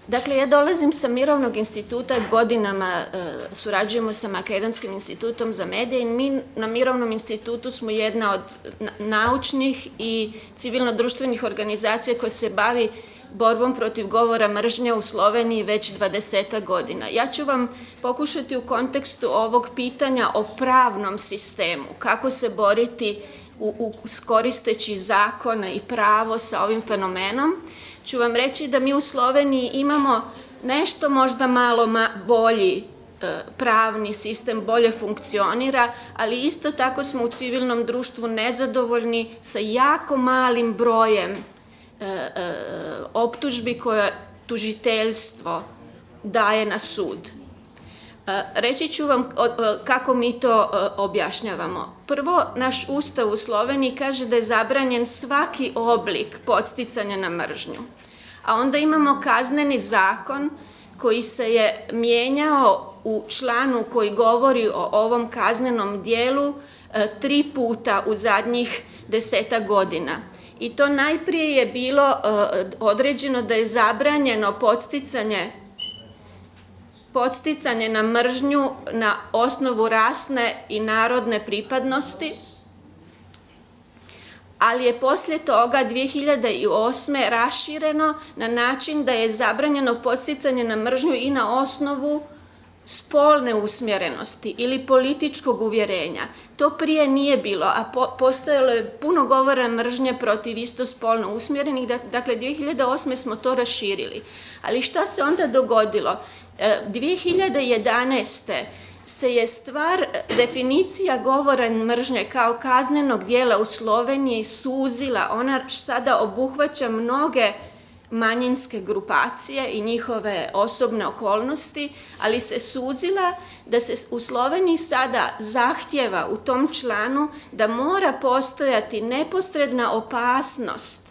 Dakle, ja dolazim sa Mirovnog instituta, godinama surađujemo sa Makedonskim institutom za medije i mi na Mirovnom institutu smo jedna od naučnih i civilno-društvenih organizacija koja se bavi borbom protiv govora mržnje u Sloveniji već 20 godina. Ja ću vam pokušati u kontekstu ovog pitanja o pravnom sistemu, kako se boriti koristeći zakone i pravo sa ovim fenomenom, ću vam reći da mi u Sloveniji imamo nešto možda malo bolji pravni sistem, bolje funkcionira, ali isto tako smo u civilnom društvu nezadovoljni sa jako malim brojem optužbi koje tužiteljstvo daje na sud. Reći ću vam kako mi to objašnjavamo. Prvo, naš ustav u Sloveniji kaže da je zabranjen svaki oblik podsticanja na mržnju. A onda imamo kazneni zakon koji se je mijenjao u članu koji govori o ovom kaznenom dijelu 3 puta u zadnjih 10 godina. I to najprije je bilo određeno da je zabranjeno podsticanje na mržnju na osnovu rasne i narodne pripadnosti, ali je poslije toga 2008. rašireno na način da je zabranjeno podsticanje na mržnju i na osnovu spolne usmjerenosti ili političkog uvjerenja. To prije nije bilo, a postojalo je puno govora mržnje protiv istospolno usmjerenih, dakle 2008. smo to raširili. Ali šta se onda dogodilo? 2011. se je definicija govora mržnje kao kaznenog djela u Sloveniji suzila. Ona sada obuhvaća mnoge manjinske grupacije i njihove osobne okolnosti, ali se suzila da se u Sloveniji sada zahtjeva u tom članu da mora postojati neposredna opasnost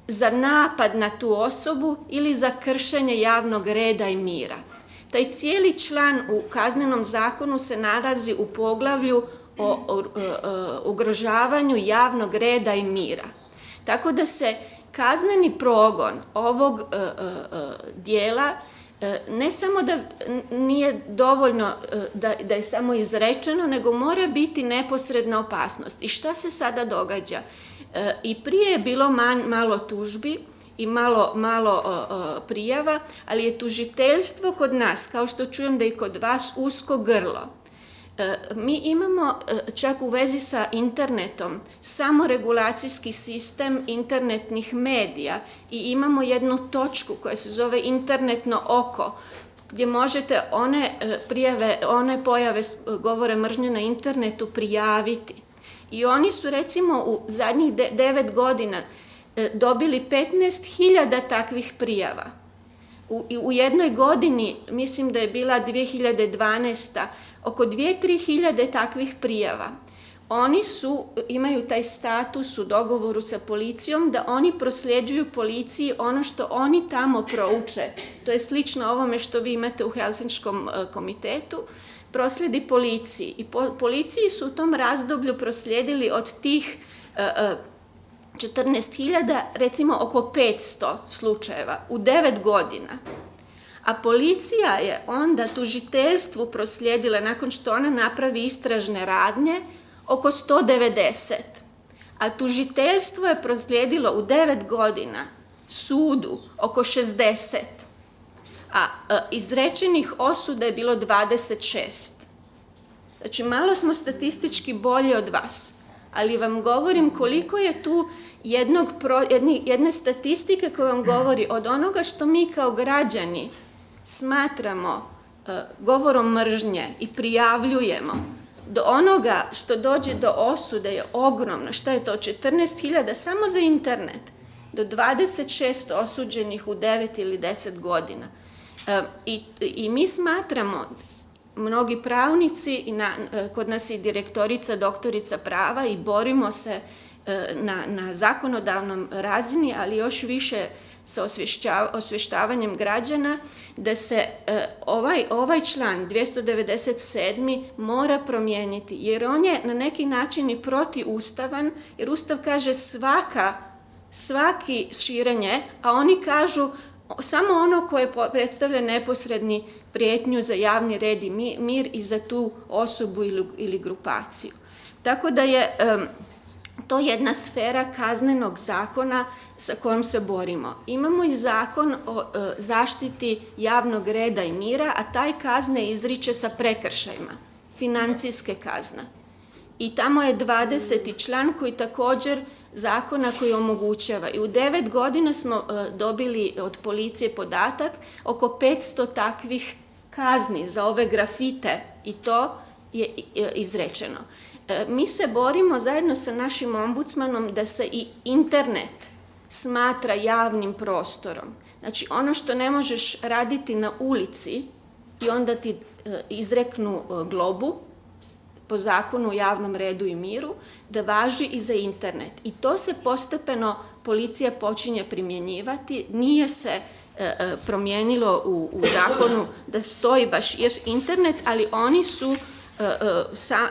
za napad na tu osobu ili za kršenje javnog reda i mira. Taj cijeli član u kaznenom zakonu se nalazi u poglavlju o ugrožavanju javnog reda i mira. Tako da se kazneni progon ovog dijela ne samo da nije dovoljno da je samo izrečeno, nego mora biti neposredna opasnost. I šta se sada događa? I prije je bilo malo tužbi i malo prijava, ali je tužiteljstvo kod nas, kao što čujem da je kod vas, usko grlo. Mi imamo čak u vezi sa internetom samoregulacijski sistem internetnih medija i imamo jednu točku koja se zove internetno oko, gdje možete one pojave govora mržnje na internetu prijaviti. I oni su recimo u zadnjih 9 godina dobili 15.000 takvih prijava. U jednoj godini, mislim da je bila 2012. oko 2-3 hiljade takvih prijava. Oni imaju taj status u dogovoru sa policijom da oni prosljeđuju policiji ono što oni tamo prouče. To je slično ovome što vi imate u Helsinškom komitetu. Proslijedi policiji. I policiji su u tom razdoblju proslijedili od tih 14.000, recimo oko 500 slučajeva u 9 godina. A policija je onda tužiteljstvu proslijedila, nakon što ona napravi istražne radnje, oko 190. A tužiteljstvo je proslijedilo u 9 godina sudu oko 60. A izrečenih osuda je bilo 26. Znači, malo smo statistički bolji od vas, ali vam govorim koliko je tu jedne statistike koja vam govori od onoga što mi kao građani smatramo govorom mržnje i prijavljujemo, do onoga što dođe do osude je ogromno. Šta je to? 14.000 samo za internet, do 26 osuđenih u 9 ili 10 godina. I mi smatramo, mnogi pravnici, kod nas je direktorica, doktorica prava i borimo se na zakonodavnom razini, ali još više sa osvještavanjem građana, da se ovaj član 297. mora promijeniti, jer on je na neki način i protiustavan, jer Ustav kaže svaki širenje, a oni kažu samo ono koje predstavlja neposredni prijetnju za javni red i mir i za tu osobu ili grupaciju. Tako da je to jedna sfera kaznenog zakona sa kojom se borimo. Imamo i zakon o zaštiti javnog reda i mira, a taj kazne izriče sa prekršajima, financijske kazne. I tamo je 20. član koji također zakona koji omogućava. I u 9 godina smo dobili od policije podatak oko 500 takvih kazni za ove grafite i to je izrečeno. Mi se borimo zajedno sa našim ombudsmanom da se i internet smatra javnim prostorom. Znači ono što ne možeš raditi na ulici i onda ti izreknu globu po zakonu o javnom redu i miru, da važi i za internet. I to se postepeno policija počinje primjenjivati, nije se promijenilo u zakonu da stoji baš internet, ali oni su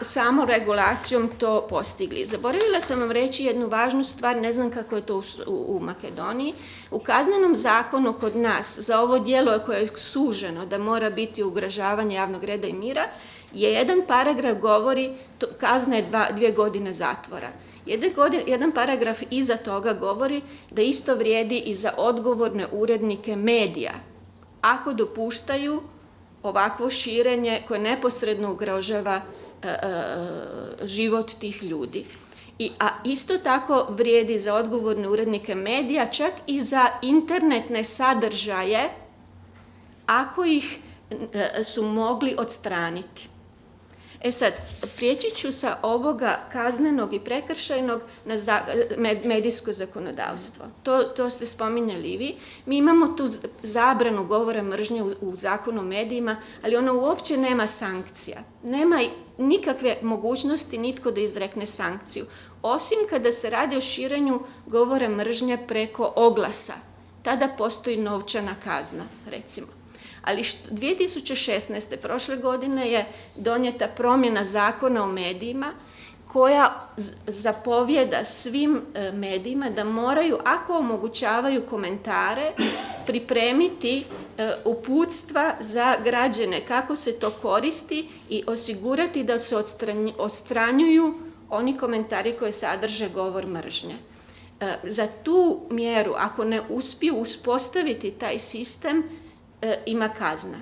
samo regulacijom to postigli. Zaboravila sam vam reći jednu važnu stvar, ne znam kako je to u Makedoniji. U kaznenom zakonu kod nas za ovo djelo koje je suženo da mora biti ugrožavanje javnog reda i mira, je jedan paragraf govori, kazna je 2 godine zatvora. Jedan paragraf iza toga govori da isto vrijedi i za odgovorne urednike medija, ako dopuštaju ovakvo širenje koje neposredno ugrožava život tih ljudi. A isto tako vrijedi za odgovorne urednike medija, čak i za internetne sadržaje, ako ih su mogli odstraniti. Sad, prijeći ću sa ovoga kaznenog i prekršajnog na medijsko zakonodavstvo. To ste spominjali i vi. Mi imamo tu zabranu govora mržnje u zakonu o medijima, ali ona uopće nema sankcija. Nema nikakve mogućnosti nitko da izrekne sankciju. Osim kada se radi o širenju govora mržnje preko oglasa. Tada postoji novčana kazna, recimo. Ali 2016. prošle godine je donijeta promjena zakona o medijima koja zapovjeda svim medijima da moraju, ako omogućavaju komentare, pripremiti uputstva za građane kako se to koristi i osigurati da se odstranjuju oni komentari koji sadrže govor mržnje. Za tu mjeru, ako ne uspiju uspostaviti taj sistem, ima kazna.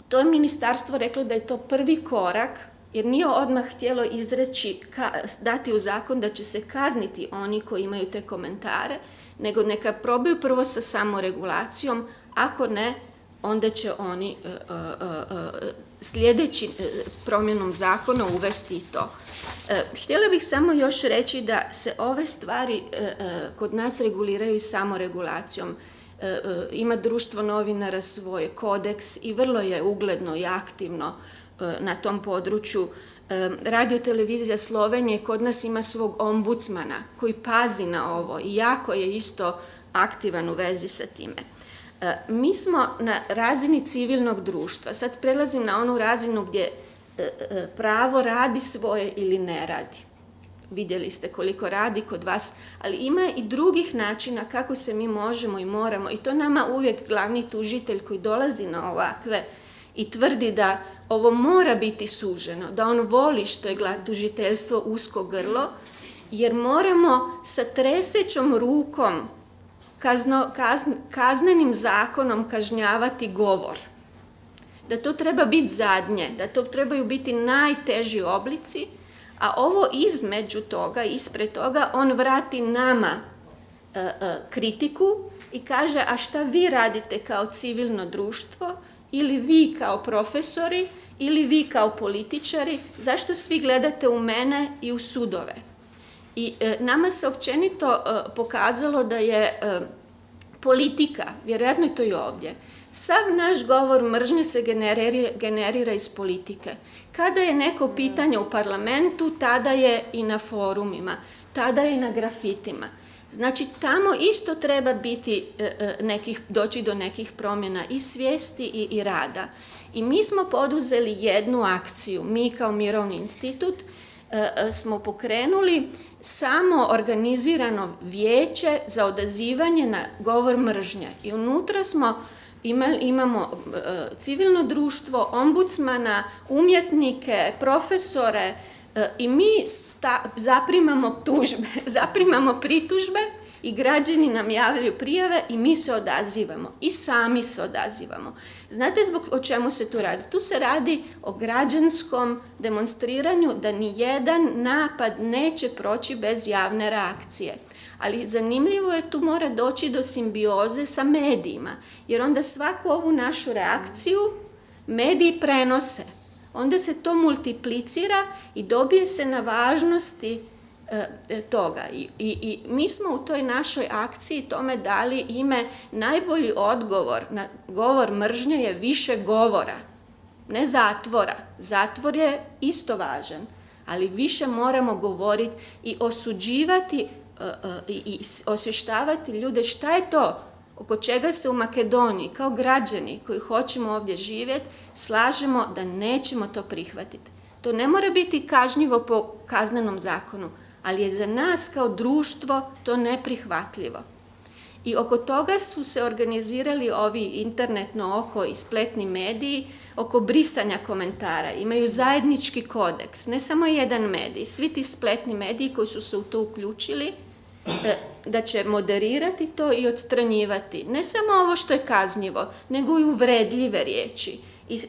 To je ministarstvo reklo da je to prvi korak, jer nije odmah htjelo izreći, dati u zakon da će se kazniti oni koji imaju te komentare, nego neka probaju prvo sa samoregulacijom, ako ne, onda će oni sljedeći promjenom zakona uvesti i to. Htjela bih samo još reći da se ove stvari kod nas reguliraju i samoregulacijom. Ima društvo novinara svoj kodeks i vrlo je ugledno i aktivno na tom području. Radio-televizija Slovenije kod nas ima svog ombudsmana koji pazi na ovo i jako je isto aktivan u vezi sa time. Mi smo na razini civilnog društva, sad prelazim na onu razinu gdje pravo radi svoje ili ne radi. Vidjeli ste koliko radi kod vas, ali ima i drugih načina kako se mi možemo i moramo, i to nama uvijek glavni tužitelj koji dolazi na ovakve i tvrdi da ovo mora biti suženo, da on voli što je tužiteljstvo usko grlo, jer moramo sa tresećom rukom kaznenim zakonom kažnjavati govor. Da to treba biti zadnje, da to trebaju biti najteži oblici, a ovo između toga, ispred toga, on vrati nama kritiku i kaže, a šta vi radite kao civilno društvo, ili vi kao profesori, ili vi kao političari, zašto svi gledate u mene i u sudove? I nama se općenito pokazalo da je politika, vjerojatno je to i ovdje, sav naš govor mržnje se generira iz politike. Kada je neko pitanje u parlamentu, tada je i na forumima, tada je i na grafitima. Znači, tamo isto treba biti doći do nekih promjena i svijesti i rada. I mi smo poduzeli jednu akciju, mi kao Mirovni institut, smo pokrenuli samo organizirano vijeće za odazivanje na govor mržnje. I unutra imamo civilno društvo, ombudsmana, umjetnike, profesore i mi zaprimamo pritužbe i građani nam javljaju prijave i mi se odazivamo i sami se odazivamo. Znate o čemu se tu radi? Tu se radi o građanskom demonstriranju da ni jedan napad neće proći bez javne reakcije. Ali zanimljivo je, tu mora doći do simbioze sa medijima, jer onda svaku ovu našu reakciju mediji prenose. Onda se to multiplicira i dobije se na važnosti toga. I mi smo u toj našoj akciji tome dali ime najbolji odgovor na govor mržnje je više govora, ne zatvora. Zatvor je isto važan, ali više moramo govoriti i osuđivati i osvještavati ljude šta je to oko čega se u Makedoniji kao građani koji hoćemo ovdje živjeti slažemo da nećemo to prihvatiti. To ne mora biti kažnjivo po kaznenom zakonu, ali je za nas kao društvo to neprihvatljivo. I oko toga su se organizirali ovi internetno oko i spletni mediji oko brisanja komentara. Imaju zajednički kodeks, ne samo jedan medij, svi ti spletni mediji koji su se u to uključili da će moderirati to i odstranjivati. Ne samo ovo što je kažnjivo, nego i uvredljive riječi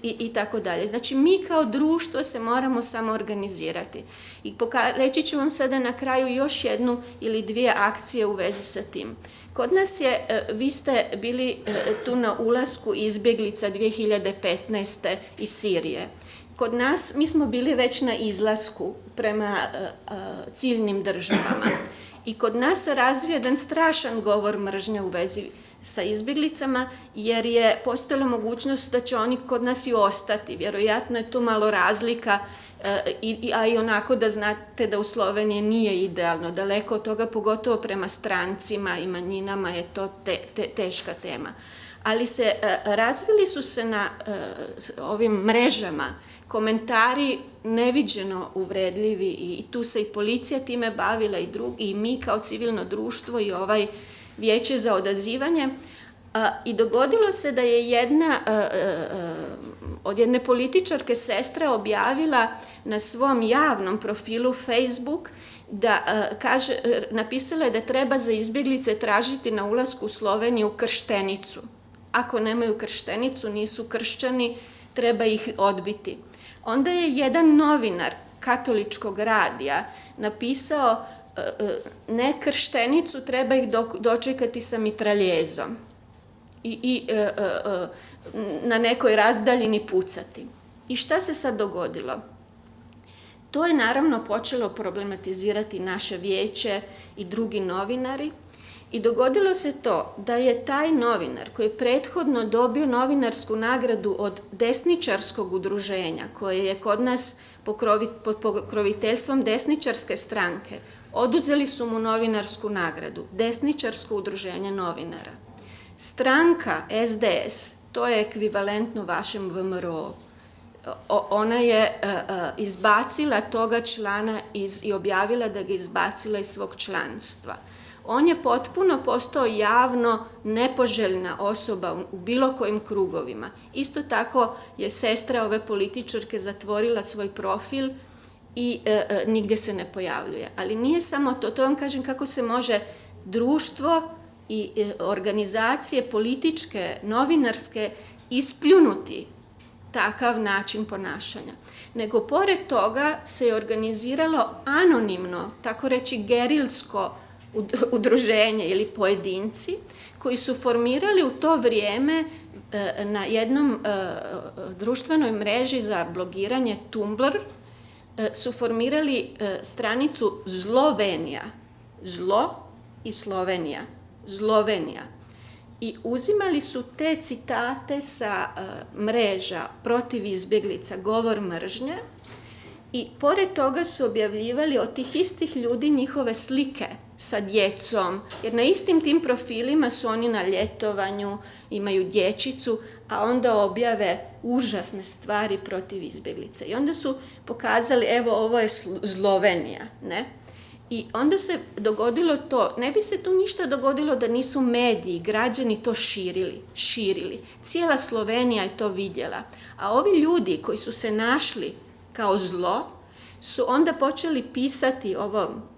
i tako dalje. Znači, mi kao društvo se moramo samo organizirati. I reći ću vam sada na kraju još jednu ili dvije akcije u vezi sa tim. Kod nas vi ste bili tu na ulasku izbjeglica 2015. iz Sirije. Kod nas, mi smo bili već na izlasku prema ciljnim državama. I kod nas se razvio jedan strašan govor mržnje u vezi sa izbjeglicama, jer je postojala mogućnost da će oni kod nas i ostati. Vjerojatno je tu malo razlika, a i onako da znate da u Sloveniji nije idealno. Daleko od toga, pogotovo prema strancima i manjinama, je to teška tema. Ali razvili su se na ovim mrežama komentari neviđeno uvredljivi i tu se i policija time bavila i mi kao civilno društvo i ovaj vijeće za odazivanje. I dogodilo se da je od jedne političarke sestra objavila na svom javnom profilu Facebook napisala je da treba za izbjeglice tražiti na ulasku u Sloveniju krštenicu. Ako nemaju krštenicu, nisu kršćani, treba ih odbiti. Onda je jedan novinar katoličkog radija napisao ne krštenicu, treba ih dočekati sa mitraljezom i na nekoj razdaljini pucati. I šta se sad dogodilo? To je naravno počelo problematizirati naše vijeće i drugi novinari i dogodilo se to da je taj novinar koji je prethodno dobio novinarsku nagradu od desničarskog udruženja koje je kod nas pod pokroviteljstvom desničarske stranke, oduzeli su mu novinarsku nagradu, desničarsko udruženje novinara. Stranka SDS, to je ekvivalentno vašem VMRO, ona je izbacila toga člana i objavila da ga izbacila iz svog članstva. On je potpuno postao javno nepoželjna osoba u bilo kojim krugovima. Isto tako je sestra ove političarke zatvorila svoj profil i nigdje se ne pojavljuje. Ali nije samo to, to vam kažem kako se može društvo i organizacije političke, novinarske ispljunuti takav način ponašanja. Nego pored toga se je organiziralo anonimno, tako reći gerilsko udruženje ili pojedinci koji su formirali u to vrijeme na jednom društvenoj mreži za blogiranje Tumblr su formirali stranicu Zlovenija. Zlo i Slovenija. Zlovenija. I uzimali su te citate sa mreža protiv izbjeglica, govor mržnje, I pored toga su objavljivali od tih istih ljudi njihove slike sa djecom, jer na istim tim profilima su oni na ljetovanju, imaju dječicu, a onda objave užasne stvari protiv izbjeglica. I onda su pokazali, evo, ovo je Slovenija, ne? I onda se dogodilo to, ne bi se tu ništa dogodilo da nisu mediji, građani to širili. Cijela Slovenija je to vidjela. A ovi ljudi koji su se našli kao zlo, su onda počeli pisati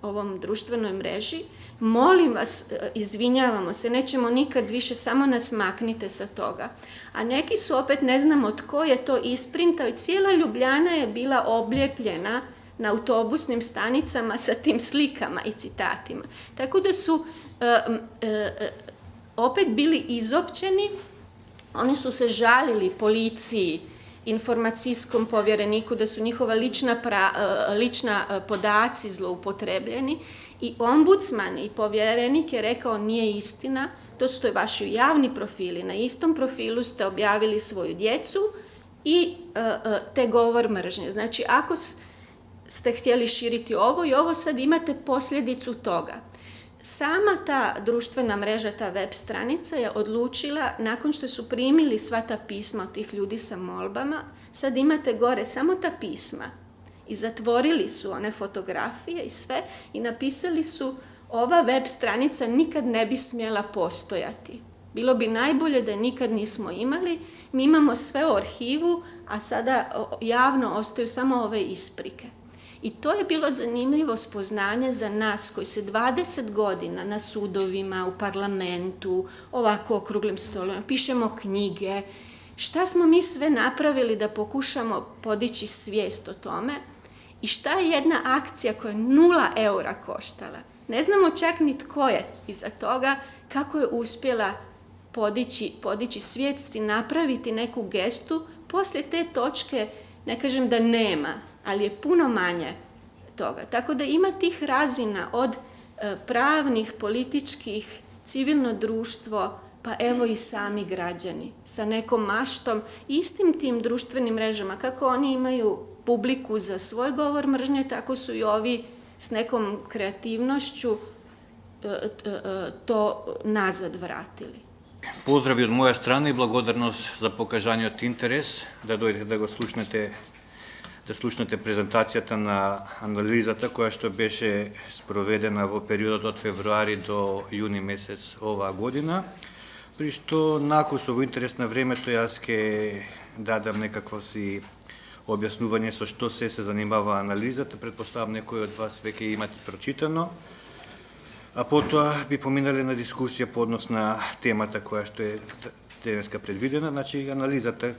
ovom društvenoj mreži, molim vas, izvinjavamo se, nećemo nikad više, samo nas maknite sa toga. A neki su opet, ne znamo tko je to isprintao i cijela Ljubljana je bila oblijepljena na autobusnim stanicama sa tim slikama i citatima. Tako da su opet bili izopćeni, oni su se žalili policiji, informacijskom povjereniku da su njihova lična podaci zloupotrebljeni i ombudsman i povjerenik je rekao nije istina, to su vaši javni profili, na istom profilu ste objavili svoju djecu i te govor mržnje. Znači ako ste htjeli širiti ovo i ovo, sad imate posljedicu toga. Sama ta društvena mreža, ta web stranica je odlučila, nakon što su primili sva ta pisma od tih ljudi sa molbama, sad imate gore samo ta pisma i zatvorili su one fotografije i sve i napisali su ova web stranica nikad ne bi smjela postojati. Bilo bi najbolje da nikad nismo imali, mi imamo sve u arhivu, a sada javno ostaju samo ove isprike. I to je bilo zanimljivo spoznanje za nas koji se 20 godina na sudovima, u parlamentu, ovako okruglim stolovima, pišemo knjige. Šta smo mi sve napravili da pokušamo podići svijest o tome i šta je jedna akcija koja je 0 eura koštala. Ne znamo čak ni tko je iza toga, kako je uspjela podići svijest i napraviti neku gestu. Poslije te točke, ne kažem da nema, ali je puno manje toga. Tako da ima tih razina od pravnih, političkih, civilno društvo, pa evo i sami građani sa nekom maštom, istim tim društvenim mrežama, kako oni imaju publiku za svoj govor mržnje, tako su i ovi s nekom kreativnošću to nazad vratili. Pozdрави od moja strane i благодарност за покажаниот интерес, да дојдете да го слушнете, да слушнете презентацијата на анализата која што беше спроведена во периодот од февруари до јуни месец оваа година, при што накусо во интерес на времето јас ќе дадам некакво си објаснување со што се занимава анализата. Предпоставам некој од вас веќе имате прочитано. А потоа би поминале на дискусија по однос на темата која што е денеска предвидена. Значи, анализата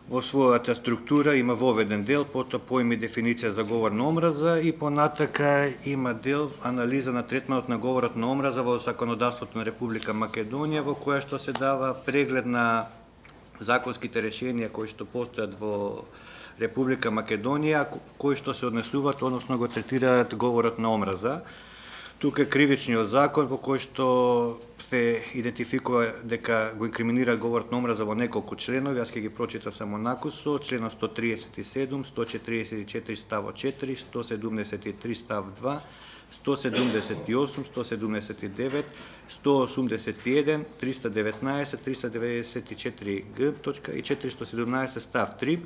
во својата структура има воведен дел, потоа поими дефиниција за говор на омраза и понатака има дел анализа на третманот на говорот на омраза во законодавството на Република Македонија, во која што се дава преглед на законските решенија кои што постојат во Република Македонија, кои што се однесуваат, односно го третираат говорот на омраза. Тука е кривичниот закон во кој што се идентификува дека го инкриминира говорот на омраза во неколку членови, јас ќе ги прочитам само накусо, членот 137, 144 став 4, 173 став 2, 178, 179, 181, 319, 394 г. и 417 став 3.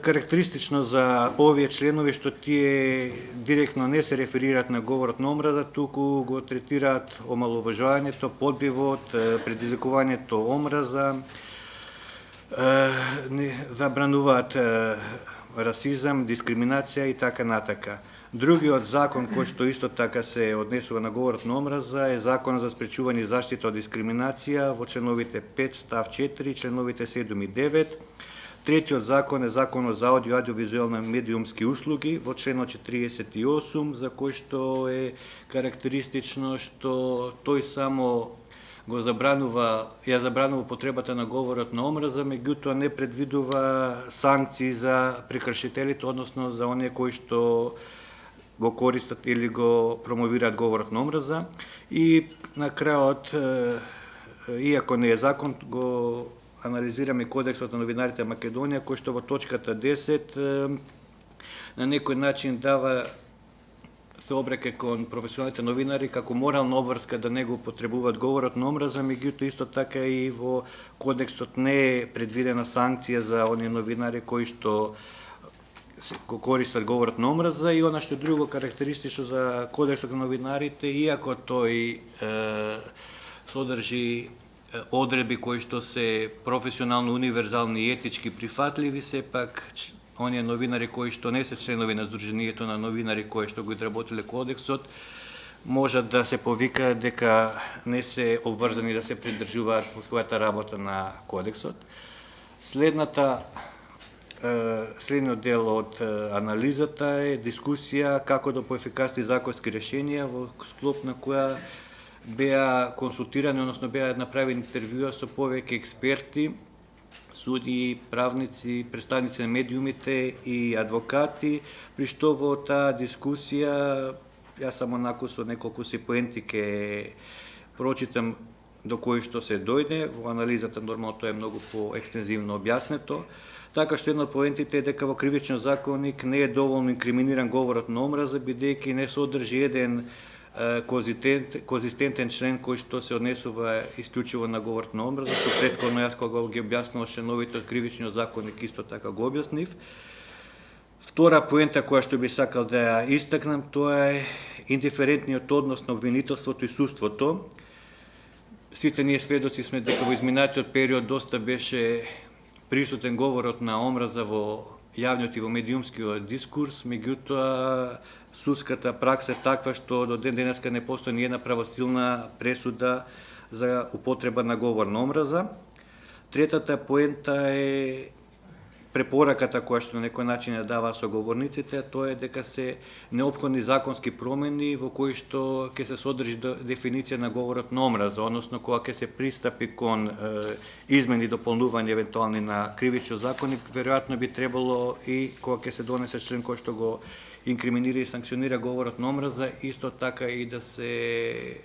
Карактеристично за овие членови што тие директно не се реферираат на говорот на омраза, туку го третираат омаловажувањето, подбивот, предизвикувањето омраза, забрануваат расизам, дискриминација и така натака. Другиот закон кој што исто така се однесува на говорот на омраза е Законот за спречување и заштита од дискриминација во членовите 5 став 4, членовите 7 и 9. Третиот закон е Законот за аудио и аудиовизуелни медиумски услуги во членот 48, за кој што е карактеристично што тој само го забранува потребата на говорот на омраза, меѓутоа не предвидува санкции за прекршителите, односно за оние кои што го користат или го промовираат говорот на омраза. И на крајот, иако не е закон, го анализираме Кодексот на новинарите Македонија, кој што во точката 10 на некој начин дава се обреке кон професионалните новинари како морална обврска да не го употребуваат говорот на омраза, меѓутоа исто така и во Кодексот не е предвидена санкција за оние новинари кои што користат говорот на омраза. И она што е друго карактеристично за Кодексот на новинарите, иако тој содржи одредби кои што се професионално, универзални и етички прифатливи, сепак оние новинари кои што не се членови на Сдруженијето на новинари кои што го изработиле Кодексот, можат да се повикаат дека не се обврзани да се придржуваат во својата работа на Кодексот. Следниот дел од анализата е дискусија како да поефикасни законски решенија, во склоп на која беа консултирани, односно беа направени интервјуа со повеќе експерти, суди, правници, представници на медиумите и адвокати, при што во таа дискусија, јас само онаку со неколку си поенти ке прочитам до кои што се дојде, во анализата нормално тоа е многу поекстензивно објаснето. Така што една од поентите е дека во Кривичниот законник не е доволно инкриминиран говорот на омраза, бидејќи не содржи еден конзистентен член кој што се однесува исклучиво на говорот на омраза, што претходно јас кога ги објаснував членовите од Кривичниот законник исто така го објаснив. Втора поента која што би сакал да ја истакнам, тоа е индиферентниот однос на обвинителството и судството. Сите ние сведоци сме дека во изминатиот период доста беше присутен говорот на омраза во јавниот и во медиумскиот дискурс, меѓутоа судската пракса е таква што до ден денеска не постои ни една правосилна пресуда за употреба на говор на омраза. Третата поента е препораката која што на некој начин ја дава соговорниците, тоа е дека се неопходни законски промени во кои што ќе се содржи дефиниција на говорот на омраза, односно кога ќе се пристапи кон измени и дополнување евентуални на Кривичниот законник, веројатно би требало и кога ќе се донесе член кој што го инкриминира и санкционира говорот на омраза, исто така и да се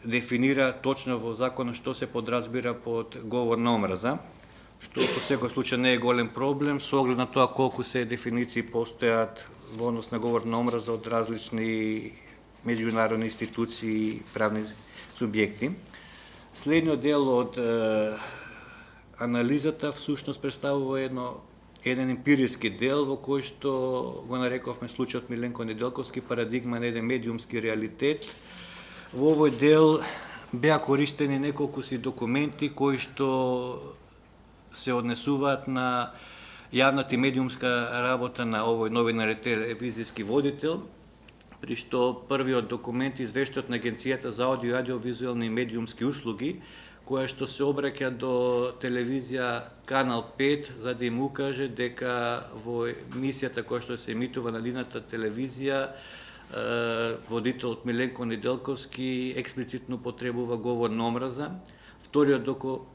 дефинира точно во законот што се подразбира под говор на омраза, што во секој случај не е голем проблем, со оглед на тоа колку се дефиниции постојат во однос на говор на омраза од различни меѓународни институции и правни субјекти. Следниот дел од анализата всушност представува еден емпириски дел во кој што го нарековме случајот Миленко Неделковски, парадигма на еден медиумски реалитет. Во овој дел беа користени неколку си документи кои што се однесуваат на јавната и медиумска работа на овој новинар и телевизиски водител, при што првиот документ е извештајот на Агенцијата за аудио и аудиовизуелни и медиумски услуги, која што се обраќа до телевизија Канал 5 за да им укаже дека во емисијата која што се емитува на нивната телевизија водителот Миленко Неделковски експлицитно потребува говор на омраза. Вториот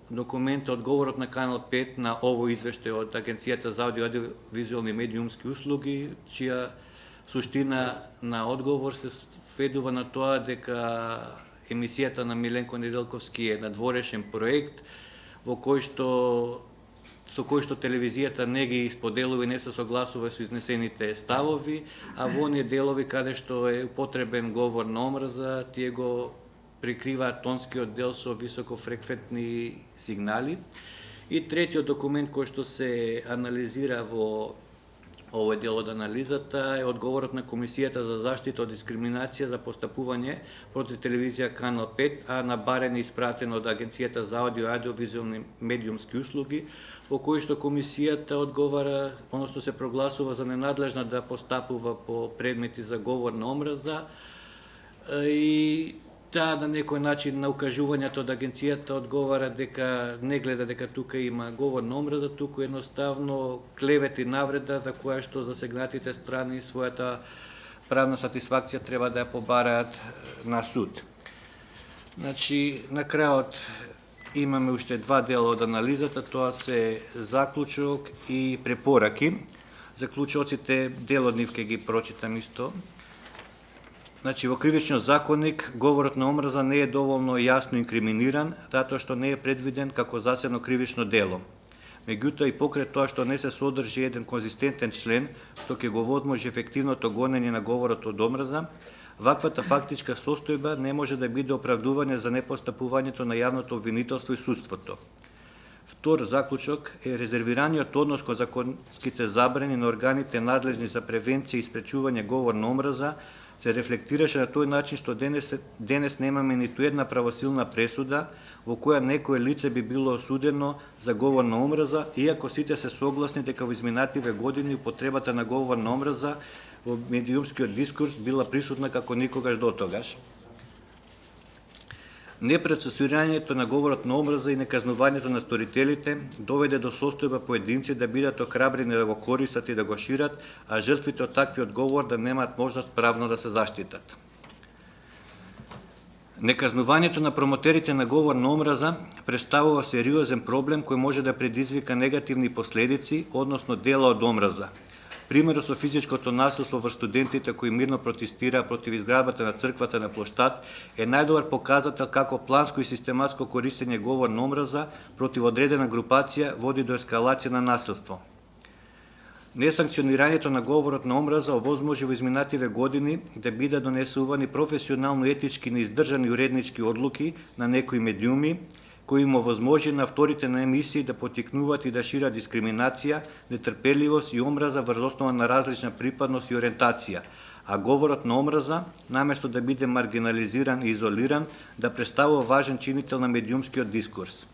документ е одговорот на Канал 5 на овој извештај од Агенцијата за аудио и аудиовизуелни и медиумски услуги, чија суштина на одговор се сведува на тоа дека емисијата на Миленко Неделковски е надворешен проект во со кој што телевизијата не ги споделува и не се согласува со изнесените ставови, а во оние делови каде што е употребен говор на омраза, тие го прикриваат тонскиот дел со високофреквентни сигнали. И третиот документ кој што се анализира во овој дел од анализата е одговорот на Комисијата за заштита од дискриминација за постапување против телевизија Канал 5, а набарен и испратен од Агенцијата за аудио и аудиовизуелни медиумски услуги, во кој што Комисијата одговара, односно се прогласува за ненадлежна да постапува по предмети за говор на омраза и таа на некој начин на укажувањето од агенцијата одговара дека не гледа дека тука има говор на омраза, туку едноставно клевет и навреда за која што засегнатите страни својата правна сатисфакција треба да ја побараат на суд. Значи, на крајот имаме уште два дела од анализата, тоа се заклучок и препораки. Заклучоците дел од нив ќе ги прочитам исто. Значи, во кривичниот законник, говорот на омраза не е доволно јасно инкриминиран, затоа што не е предвиден како засебно кривично дело. Меѓутоа, и покрај тоа што не се содржи еден конзистентен член, што ќе го возможи ефективното гонење на говорот од омраза, ваквата фактичка состојба не може да биде оправдување за непостапувањето на јавното обвинителство и судството. Втор заклучок е резервираниот однос кон законските забрани на органите надлежни за превенција и спречување говор на омраза се рефлектираше на тој начин што денес немаме ниту една правосилна пресуда во која некое лице би било осудено за говор на омраза, иако сите се согласни дека во изминативе години употребата на говор на омраза во медиумскиот дискурс била присутна како никогаш дотогаш. Непроцесирањето на говорот на омраза и неказнувањето на сторителите доведе до состојба поединци да бидат охрабрени да го користат и да го шират, а жртвите од таквиот говор да немаат можност правно да се заштитат. Неказнувањето на промотерите на говор на омраза представува сериозен проблем кој може да предизвика негативни последици, односно дела од омраза. Примерот со физичкото насилство врз студентите кои мирно протестираа против изградбата на црквата на плоштад е најдобар показател како планско и систематско користење говор на омраза против одредена групација води до ескалација на насилство. Несанкционирањето на говорот на омраза овозможи во изминативе години да бидат донесувани професионално етички неиздржани уреднички одлуки на некои медиуми, кои им овозможи на авторите на емисии да потикнуваат и да шират дискриминација, нетрпеливост и омраза врз основа на различна припадност и ориентација, а говорот на омраза, наместо да биде маргинализиран и изолиран, да представува важен чинител на медиумскиот дискурс.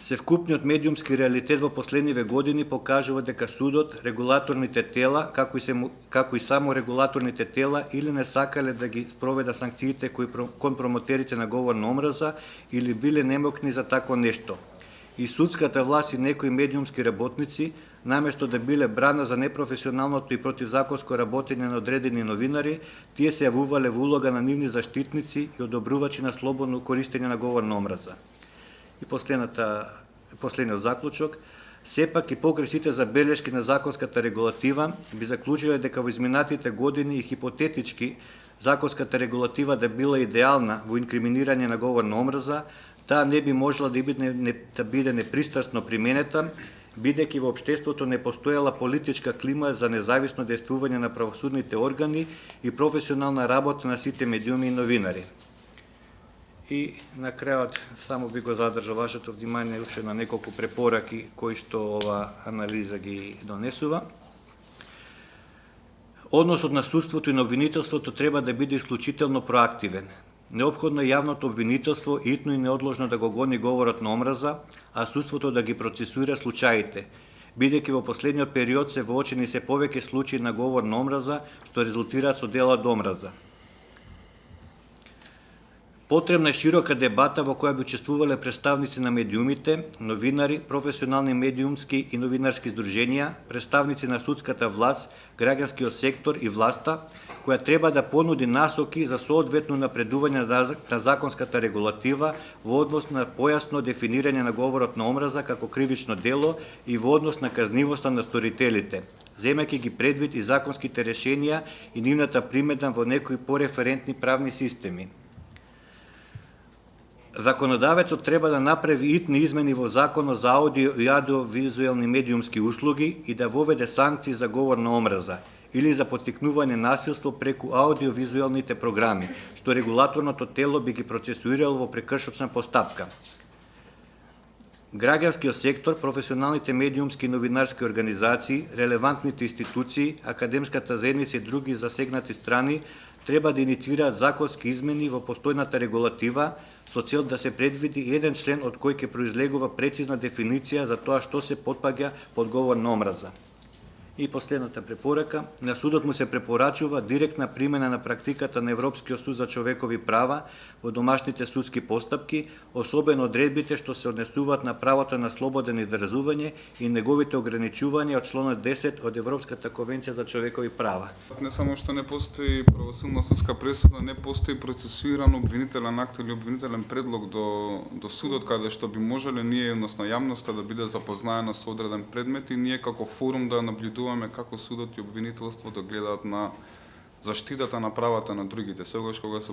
Севкупниот медиумски реалитет во последниве години покажува дека судот, регулаторните тела, како и само регулаторните тела, или не сакале да ги спроведа санкциите кон промотерите на говор на омраза, или биле немокни за такво нешто. И судската власт и некои медиумски работници, наместо да биле брана за непрофесионалното и противзаконско работење на одредени новинари, тие се јавувале во улога на нивни заштитници и одобрувачи на слободно користење на говор на омраза. И последниот заклучок, сепак и покрај сите забелешки на законската регулатива, би заклучиле дека во изминатите години и хипотетички законската регулатива да била идеална во инкриминирање на говор на омраза, таа не би можела да биде непристрасно применета, бидејќи во општеството не постоела политичка клима за независно действување на правосудните органи и професионална работа на сите медиуми и новинари. И на крајот само би го задржал вашето внимание уште на неколку препораки кои што ова анализа ги донесува. Односот на судството и на обвинителството треба да биде исклучително проактивен. Неопходно е јавното обвинителство итно и неодложно да го гони говорот на омраза, а судството да ги процесуира случаите, бидејќи во последниот период се воочени се повеќе случаи на говор на омраза што резултираат со дела од омраза. Потребна е широка дебата во која би учествувале представници на медиумите, новинари, професионални медиумски и новинарски здруженија, представници на судската власт, граѓанскиот сектор и власта, која треба да понуди насоки за соодветно напредување на законската регулатива во однос на појасно дефинирање на говорот на омраза како кривично дело и во однос на казнивоста на сторителите, земајќи ги предвид и законските решенија и нивната примена во некои пореферентни правни системи. Законодавецот треба да направи итни измени во Законот за аудио и аудиовизуелни медиумски услуги и да воведе санкции за говор на омраза или за поттикнување насилство преку аудиовизуелните програми, што регулаторното тело би ги процесуирало во прекршочна постапка. Граѓанскиот сектор, професионалните медиумски и новинарски организации, релевантните институции, академската заедница и други засегнати страни треба да инициираат законски измени во постојната регулатива со цел да се предвиди еден член од кој ќе произлегува прецизна дефиниција за тоа што се потпаѓа под говор на омраза. И последната препорака, на судот му се препорачува директна примена на практиката на Европскиот суд за човекови права во домашните судски постапки, особено одредбите што се однесуваат на правото на слободен изразување и неговите ограничувања од членот 10 од Европската конвенција за човекови права. Не само што не постои правосудна судска пресуда, не постои процесуиран обвинителен акт или обвинителен предлог до судот каде што би можеле ние, односно јавноста, да биде запознаена со одреден предмет и ние како форум да наблюдуваме како судот и обвинителството гледаат на заштитата на правата на другите. Сегогаш кога се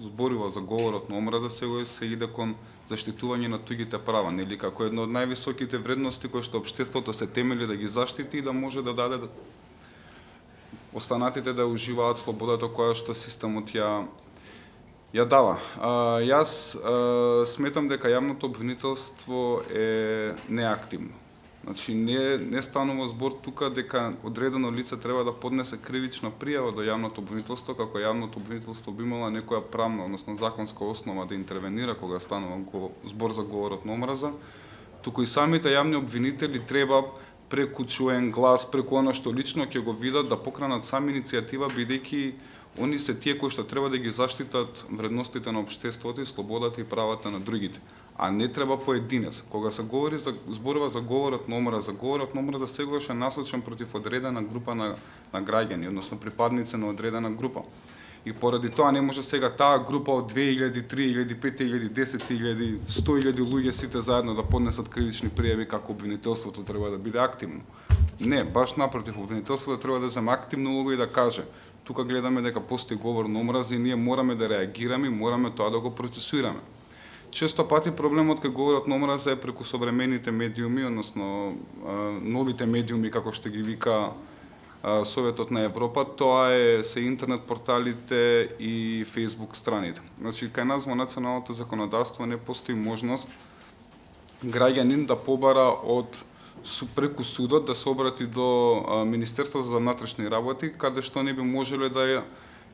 зборува за говорот на омраза, сегогаш се иде кон заштитување на туѓите права, нели, како една од највисоките вредности кои што општеството се темели да ги заштити и да може да даде останатите да уживаат слободата која што системот ја дава. Јас сметам дека јавното обвинителство е неактивно. Значи, не станува збор тука дека одредено лице треба да поднесе кривична пријава до јавното обвинителство, како јавното обвинителство би имала некоја правна, односно законска основа да интервенира кога станува збор за говорот на омраза, туку и самите јавни обвинители треба преку чуен глас, преку она што лично ќе го видат, да покранат сами иницијатива, бидејќи они се тие кои што треба да ги заштитат вредностите на општеството и слободата и правата на другите, а не треба поединец. Кога се говори зборува за говорот на омраза сегогаш е насочен против одредена група на граѓани, односно припадници на одредена група. И поради тоа не може сега таа група од 2000, 3000, 5000, 10.000, 100.000 луѓе сите заедно да поднесат кривични пријави како обвинителството треба да биде активно. Не, баш напротив, обвинителството треба да зема активна улога и да каже: тука гледаме дека постои говор на омраза и ние мораме да реагираме, мораме тоа да го процесираме. Често пати проблемот кај говорот на омраза е преку современите медиуми, односно новите медиуми, како што ги вика Советот на Европа, тоа се интернет порталите и Facebook страните. Значи, кај нас во националното законодавство не постои можност граѓанин да побара преку судот да се обрати до Министерството за внатрешни работи, каде што не би можеле да ја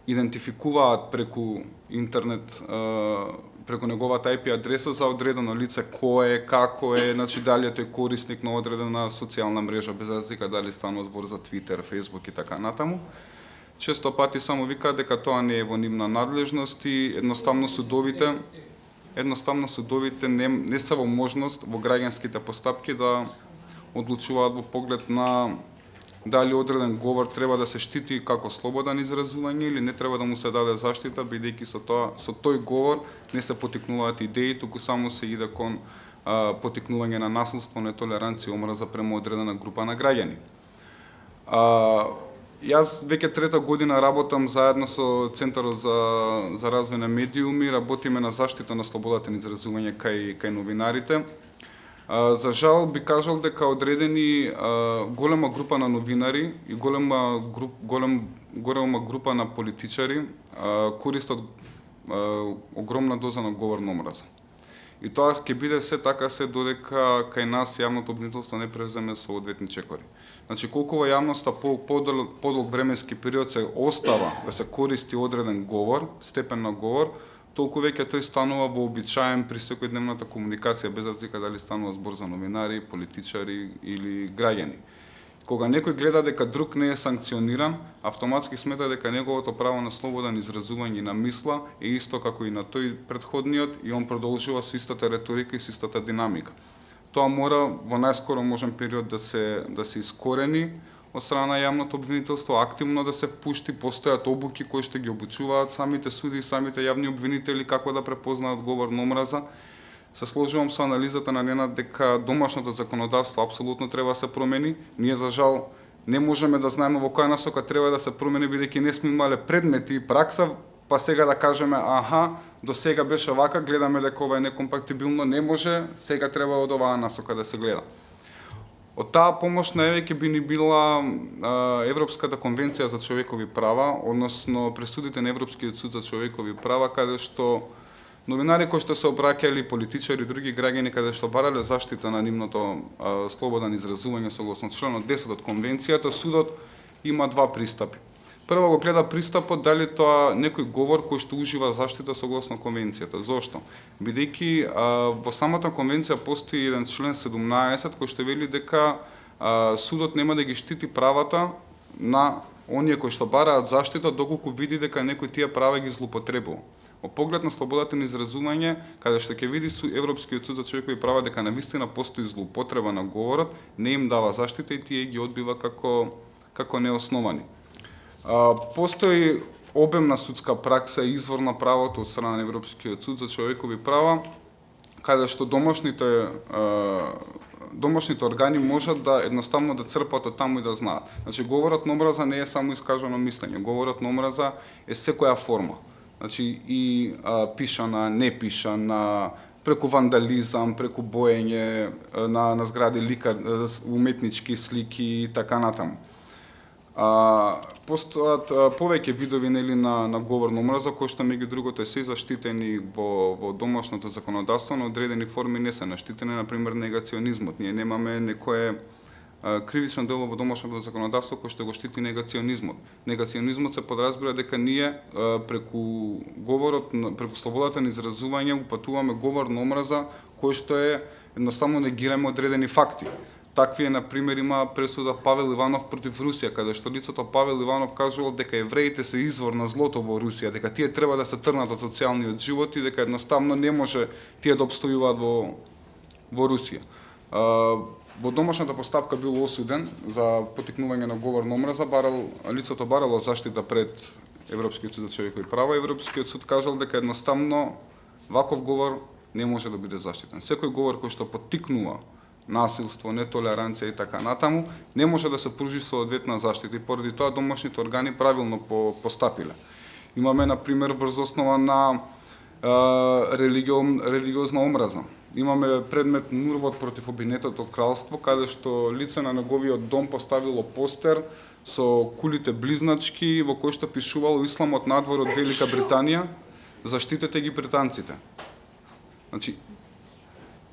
идентификуваат преку интернет, преку неговата IP адреса за одредено лице, кој е, како е, значи дали е тој корисник на одредена социјална мрежа, без разлика дали станува збор за Twitter, Facebook и така натаму. Често пати само викаат дека тоа не е во нивна надлежност и едноставно судовите не се во можност во граѓанските постапки да одлучуваат во поглед на дали одреден говор треба да се штити како слободен изразување или не треба да му се даде заштита, бидејќи со тој говор не се потикнуваат идеи, туку само се иде кон потикнување на насилство, нетолеранција и омраза према одредена група на граѓани. Јас веќе трета година работам заедно со Центарот за развој на медиуми, работиме на заштита на слободата на изразување кај новинарите. За жал би кажал дека одредени голема група на новинари и голема група на политичари користат огромна доза на говор на омраза. И тоа ќе биде се така се додека кај нас јавното обвинителство не преземе соодветни чекори. Значи, колку во јавноста подолг временски период се остава да се користи одреден говор, степен на говор, толку веќе тој станува вообичаен при секојдневната комуникација, без разлика дали станува збор за новинари, политичари или граѓани. Кога некој гледа дека друг не е санкциониран, автоматски смета дека неговото право на слободен изразување и на мисла е исто како и на тој претходниот и он продолжува со истата реторика и со истата динамика. Тоа мора во најскоро можен период да се искорени од страна на јавното обвинителство, активно да се пушти, постојат обуки кои што ги обучуваат самите суди и самите јавни обвинители како да препознаат говор на омраза. Се сложувам со анализата на Ненад дека домашното законодавство апсолутно треба да се промени. Ние за жал не можеме да знаеме во која насока треба да се промени, бидејќи не сме имале предмети и пракса, па сега да кажеме до сега беше вака, гледаме дека ова е некомпатибилно, не може, сега треба од оваа насока да се гледа. Од таа помош највеќе би ни била Европската конвенција за човекови права, односно пресудите на Европскиот суд за човекови права, каде што новинари кои што се обраќали, политичари и други граѓани каде што барале заштита на нивното слободен изразување согласно членот 10 од конвенцијата, судот има два пристапи. Прво го гледа пристапот дали тоа некој говор кој што ужива заштита согласно конвенцијата. Зошто? Бидејќи во самата конвенција постои еден член 17 кој што вели дека судот нема да ги штити правата на оние кои што бараат заштита доколку види дека некој тие права ги злоупотребува. Во поглед на слободата на изразување, каде што ќе види Европскиот суд за човекови права дека навистина постои злоупотреба на говорот, не им дава заштита и тие ги одбива како неосновани. Постои обемна судска пракса и извор на правото од страна на Европскиот суд за човекови права, каде што домашните домашните органи можат да едноставно да црпат од таму и да знаат. Значи говорот на омраза не е само искажано мислење, говорот на омраза е секоја форма. Значи и пишана, непишана, преку вандализам, преку боење на згради, уметнички слики и така натаму. Постојат повеќе видови на говор на омраза кои што меѓу другото се заштитени во домашното законодавство, но одредени форми не се наштитени, например негационизмот. Ние немаме некое кривично дело во домашното законодавство кој што го штити негационизмот. Негационизмот се подразбира дека ние преку преку слободата на изразување упатуваме говор на омраза кој што е едноставно негираме одредени факти. Такви, например, има пресуда Павел Иванов против Русија, каде што лицето Павел Иванов кажувал дека евреите се извор на злото во Русија, дека тие треба да се трнат од социјалниот живот и дека едноставно не може тие да обстојуваат во Русија. Во домашната постапка бил осуден за поттикнување на говор на омраза, лицето барало заштита пред Европскиот суд за човекови права. Европскиот суд кажал дека едноставно ваков говор не може да биде заштитен. Секој говор кој што поттикнува насилство, нетолеранција и така натаму, не може да се пружи соодветна заштита и поради тоа домашните органи правилно постапиле. Имаме, например, врз основа на религиозна омраза. Имаме предмет Нурвот против Обединетото кралство, каде што лице на неговиот дом поставило постер со кулите близначки во кој што пишувало исламот надвор од Велика Британија, заштитете ги британците. Значи,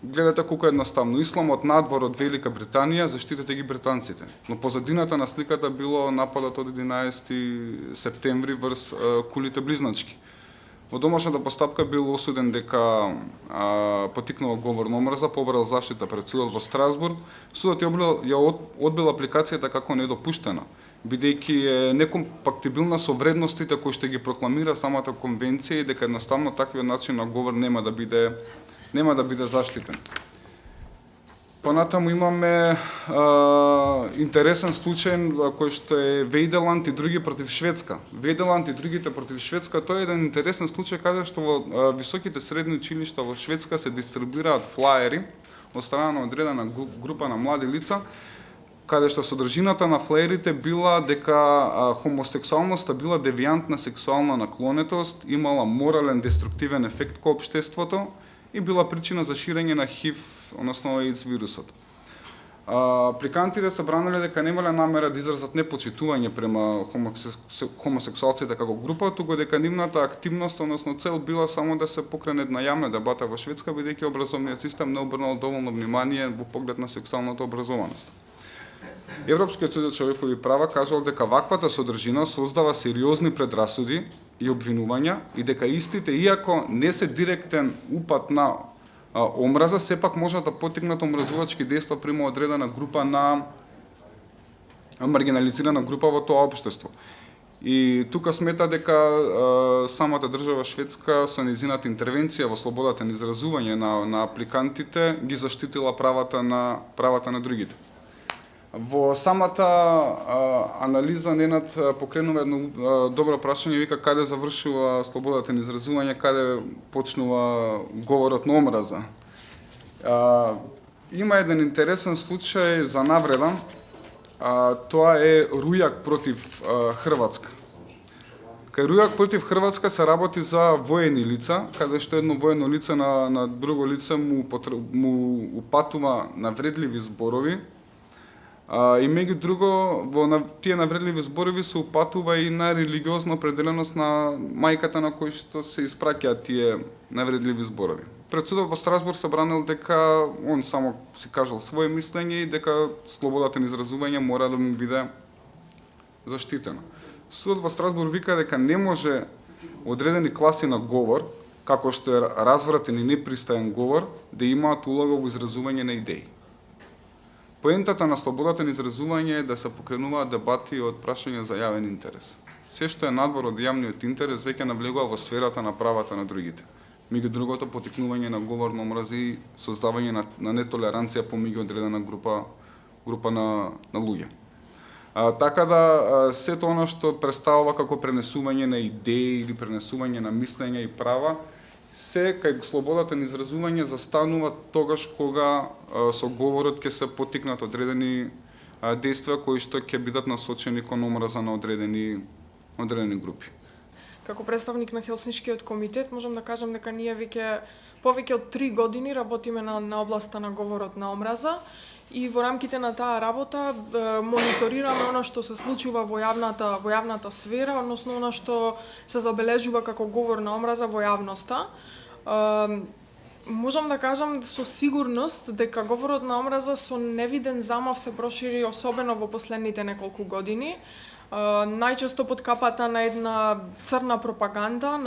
гледате колку едноставно. Исламот надвор од Велика Британија, заштитете ги британците. Но позадината на сликата било нападот од 11 септември врз кулите близначки. Во домашната постапка бил осуден дека поттикнува говор на омраза, побрал заштита пред судот во Страсбург. Судот ја одбил апликацијата како недопуштена, бидејќи е некомпактибилна со вредностите кои што ги прокламира самата конвенција и дека едноставно таквиот начин на говор нема да биде заштитен. Понатаму имаме интересен случај кој што е Вейделанд и други против Шведска. Вейделанд и другите против Шведска, тоа е еден интересен случај каде што во високите средни училишта во Шведска се дистрибуираат флаери од страна на одредена група на млади лица, каде што содржината на флаерите била дека хомосексуалноста била девијантна сексуална наклонетост, имала морален деструктивен ефект кон општеството и била причина за ширење на ХИВ, односно AIDS вирусот. Апликантите се бранеле дека немале намера да изразат непочитување према хомосексуалците како група, туку дека нивната активност, односно цел била само да се покрене една јавна дебата во Шведска, бидејќи образовниот систем не обрнал доволно внимание во поглед на сексуалната образованост. Европскиот суд за човекови права кажал дека ваквата содржина создава сериозни предрасуди и обвинувања и дека истите, иако не се директен упат на омраза, сепак можат да поттикнат омразувачки дејства према одредена група на маргинализирана група во тоа општество. И тука смета дека самата држава Шведска со нејзината интервенција во слободата на изразување на апликантите ги заштитила правата на другите. Во самата анализа Ненад покренува едно добро прашање, вика каде завршува слободата на изразување, каде почнува говорот на омраза. Има еден интересен случај за навреда, тоа е Рујак против Хрватска. Кај Рујак против Хрватска се работи за воени лица, каде што едно воено лице на друго лице му упатува навредливи зборови, и меѓу друго, во тие навредливи зборови се упатува и на религиозна определеност на мајката на кој што се испраќаат тие навредливи зборови. Пред судот во Страсбург се бранил дека он само си кажал своје мислење и дека слободата на изразување мора да му биде заштитена. Судот во Страсбург вика дека не може одредени класи на говор, како што е развратен и непристоен говор, да имаат улога во изразување на идеи. Поентата на слободата на изразување е да се покренуваат дебати од прашања за јавен интерес. Се што е надвор од јавниот интерес веќе навлегува во сферата на правата на другите. Меѓу другото, поттикнување на говор на омраза и создавање на нетолеранција помеѓу одредена група на луѓе. Така да сето она што представува како пренесување на идеи или пренесување на мислења и права се кај слободата на изразување застанува тогаш кога со говорот ќе се поттикнат одредени действија кои што ќе бидат насочени кон омраза на одредени групи. Како представник на Хелсиншкиот комитет можам да кажам дека ние повеќе од 3 години работиме на областа на говорот на омраза и во рамките на таа работа мониторираме она што се случува во јавната сфера, односно она што се забележува како говор на омраза во јавноста. Можам да кажам со сигурност дека говорот на омраза со невиден замав се прошири особено во последните неколку години. Најчесто под капата на една црна пропаганда,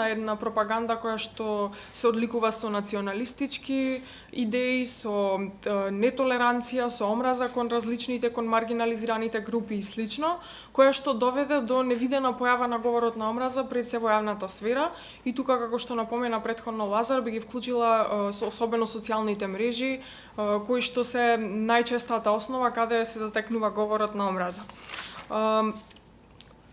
која што се одликува со националистички идеи, со нетолеранција, со омраза кон маргинализираните групи и слично, која што доведе до невидена појава на говорот на омраза пред се во јавната сфера и тука, како што напомена претходно Лазар, би ги вклучила особено социјалните мрежи, кои што се најчестата основа каде се затекнува говорот на омраза.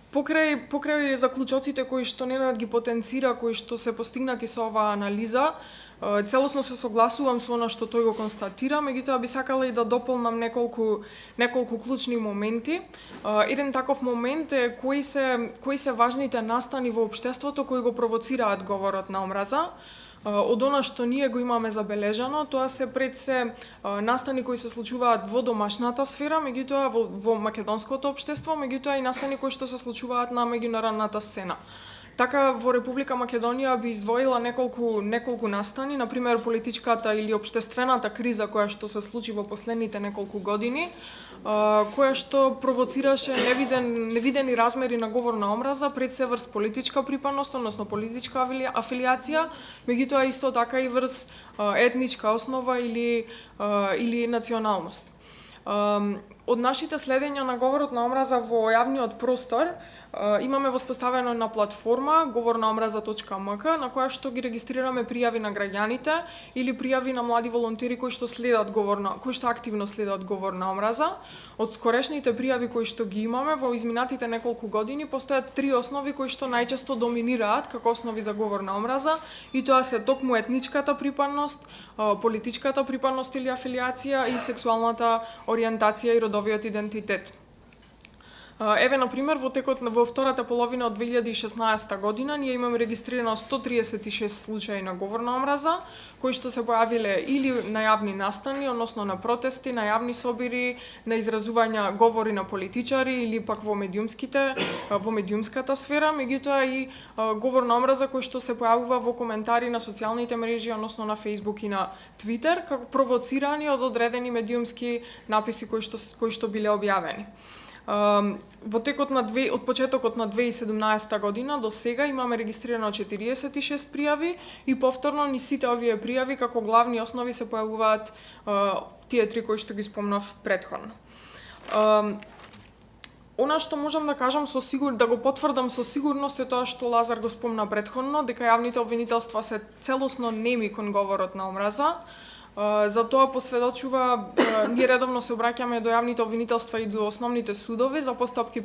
Покрај заклучоците кои што Ненад ги потенцира, кои што се постигнати со оваа анализа, целосно се согласувам со она што тој го констатира, меѓутоа би сакала и да дополнам неколку клучни моменти. Еден таков момент е кои се важните настани во општеството кои го провоцираат говорот на омраза. Од она што ние го имаме забележано, тоа се пред се настани кои се случуваат во домашната сфера, меѓутоа во македонското општество, меѓутоа и настани кои што се случуваат на меѓународната сцена. Така во Република Македонија би издвоила неколку настани, например политичката или општествената криза која што се случи во последните неколку години, која што провоцираше невидени размери на говор на омраза пред се врз политичка припадност, односно политичка афилијација, меѓутоа исто така и врз етничка основа или националност. Од нашите следења на говорот на омраза во јавниот простор имаме воспоставено една платформа говорнаомраза.мк на која што ги регистрираме пријави на граѓаните или пријави на млади волонтери кои што активно следат говор на омраза. Од скорешните пријави кои што ги имаме во изминатите неколку години постојат 3 основи кои што најчесто доминираат како основи за говор на омраза и тоа се токму етничката припадност, политичката припадност или афилијација и сексуалната ориентација и родовиот идентитет. Еве, например, во втората половина од 2016 година ние имаме регистрирано 136 случаи на говор на омраза, кои што се појавиле или на јавни настани, односно на протести, на јавни собири, на изразувања говори на политичари или пак во медиумската сфера, меѓутоа и говор на омраза кој што се појавува во коментари на социјалните мрежи, односно на Facebook и на Twitter, како провоцирани од одредени медиумски написи кои што биле објавени. Од почетокот на 2017 година до сега имаме регистрирано 46 пријави и повторно ни сите овие пријави како главни основи се појавуваат тие 3 кои што ги спомнав претходно. Она што можам да кажам да го потврдам со сигурност е тоа што Лазар го спомна претходно, дека јавните обвинителства се целосно неми кон говорот на омраза. За тоа посведочува, ние редовно се обраќаме до јавните обвинителства и до основните судови за постапки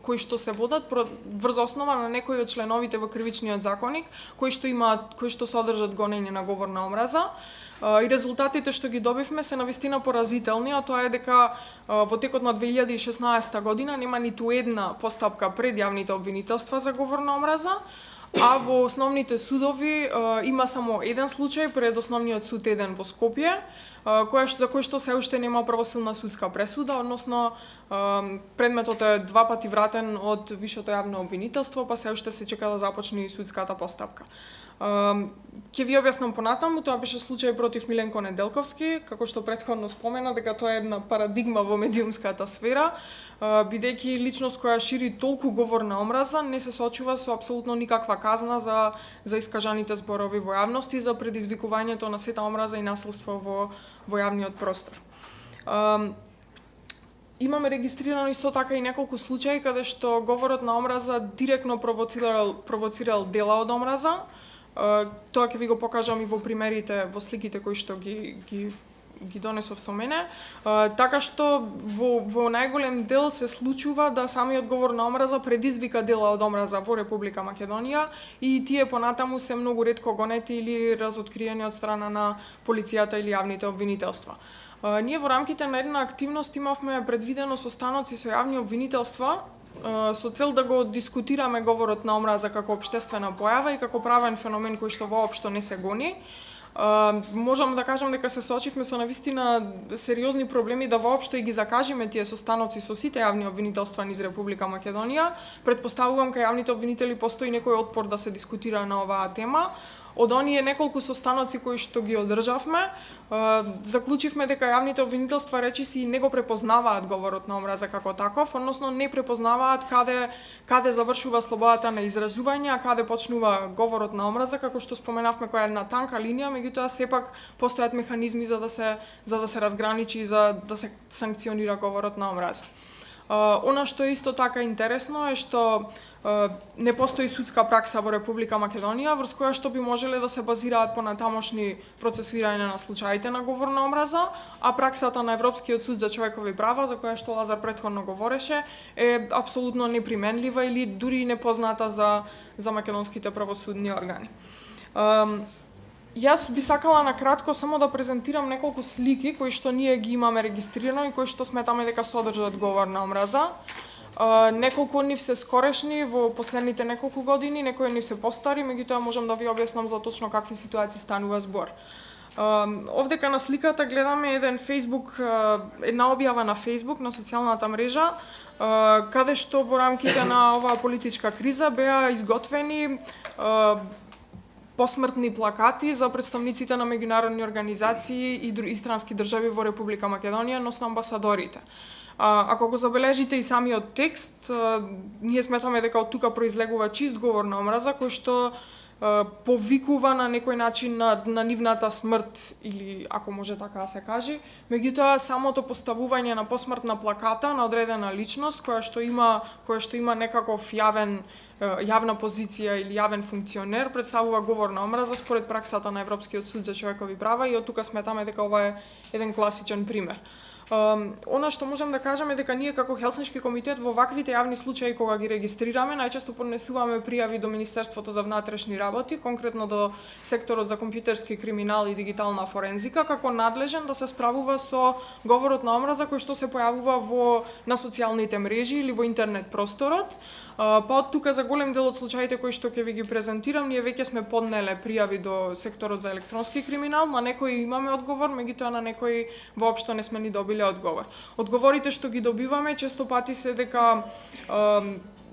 кои што се водат врз основа на некои од членовите во кривичниот законник, кои што содржат гонење на говор на омраза. И резултатите што ги добивме се навистина поразителни, а тоа е дека во текот на 2016 година нема ниту една постапка пред јавните обвинителства за говор на омраза, а во основните судови има само еден случај пред Основниот суд 1 во Скопје, за кој што се уште нема правосилна судска пресуда, односно предметот е 2 пати вратен од Висшето јавно обвинителство, па се уште се чека да започне и судската постапка. Ќе ви објаснам понатаму, тоа беше случај против Миленко Неделковски, како што претходно спомена, дека тоа е една парадигма во медиумската сфера, бидејќи личност која шири толку говор на омраза не се соочува со апсолутно никаква казна за искажаните зборови во јавност и за предизвикувањето на сета омраза и насилство во јавниот простор. Имаме регистрирано исто така и неколку случаи каде што говорот на омраза директно провоцирал дела од омраза. Тоа ќе ви го покажам и во примерите, во сликите кои што ги ги донесов со мене, така што во најголем дел се случува да самиот говор на омраза предизвика дела од омраза во Република Македонија и тие понатаму се многу ретко гонети или разоткриени од страна на полицијата или јавните обвинителства. Ние во рамките на една активност имавме предвидено состаноци со јавни обвинителства со цел да го дискутираме говорот на омраза како општествена појава и како правен феномен кој што воопшто не се гони. Можам да кажам дека се соочивме со навистина сериозни проблеми да воопшто и ги закажиме тие состаноци со сите јавни обвинителства низ Република Македонија. Предпоставувам кај јавните обвинители постои некој отпор да се дискутира на оваа тема. Од оние неколку состаноци кои што ги одржавме, заклучивме дека јавните обвинителства речиси не го препознаваат говорот на омраза како таков, односно не препознаваат каде завршува слободата на изразување, а каде почнува говорот на омраза, како што споменавме која е една танка линија, меѓутоа сепак постојат механизми за да се разграничи и за да се санкционира говорот на омраза. Она што е исто така интересно е што не постои судска пракса во Република Македонија врз која што би можеле да се базираат понатамошни процесуирање на случаите на говор на омраза, а праксата на Европскиот суд за човекови права, за која што Лазар претходно говореше, е апсолутно неприменлива или дури непозната за македонските правосудни органи. Јас би сакала на кратко само да презентирам неколку слики кои што ние ги имаме регистрирано и кои што сметаме дека содржат говор на омраза. Неколку од нив се скорешни во последните неколку години, некои од нив се постари, меѓутоа можам да ви објаснам за точно какви ситуации станува збор. Овдека на сликата гледаме една објава на Facebook, на социјалната мрежа, каде што во рамките на оваа политичка криза беа изготвени посмртни плакати за представниците на меѓународни организации и странски држави во Република Македонија, односно амбасадорите. Ако го забележите и самиот текст, ние сметаме дека од тука произлегува чист говор на омраза, кој што повикува на некој начин на нивната смрт, или ако може така да се каже. Меѓутоа, самото поставување на посмртна плаката на одредена личност, која што има некаков јавна позиција или јавен функционер, представува говор на омраза според праксата на Европскиот суд за човекови права и од тука сметаме дека ова е еден класичен пример. Она што можам да кажам е дека ние како Хелсиншки комитет во ваквите јавни случаи кога ги регистрираме, најчесто поднесуваме пријави до Министерството за внатрешни работи, конкретно до секторот за компјутерски криминал и дигитална форензика, како надлежен да се справува со говорот на омраза кој што се појавува на социјалните мрежи или во интернет просторот. Па од тука за голем дел од случаите кои што ќе ви ги презентирам, ние веќе сме поднеле пријави до секторот за електронски криминал, на некои имаме одговор, меѓутоа на некои воопшто не сме ни добиле одговор. Одговорите што ги добиваме често пати се дека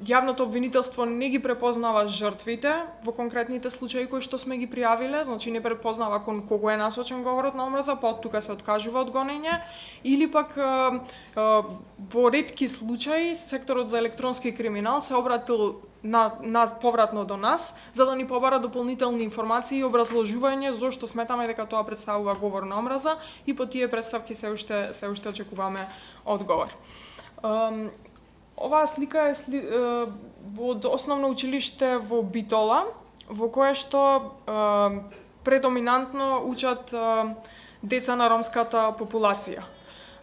јавното обвинителство не ги препознава жртвите во конкретните случаи кои што сме ги пријавиле, значи не препознава кон кого е насочен говорот на омраза, па од тука се откажува од гонење, или пак во ретки случаи секторот за електронски криминал се обратил повратно до нас, за да ни побара дополнителни информации и образложување зошто сметаме дека тоа представува говор на омраза и по тие претставки се уште очекуваме одговор. Оваа слика е од основно училиште во Битола, во кое што предоминантно учат деца на ромската популација.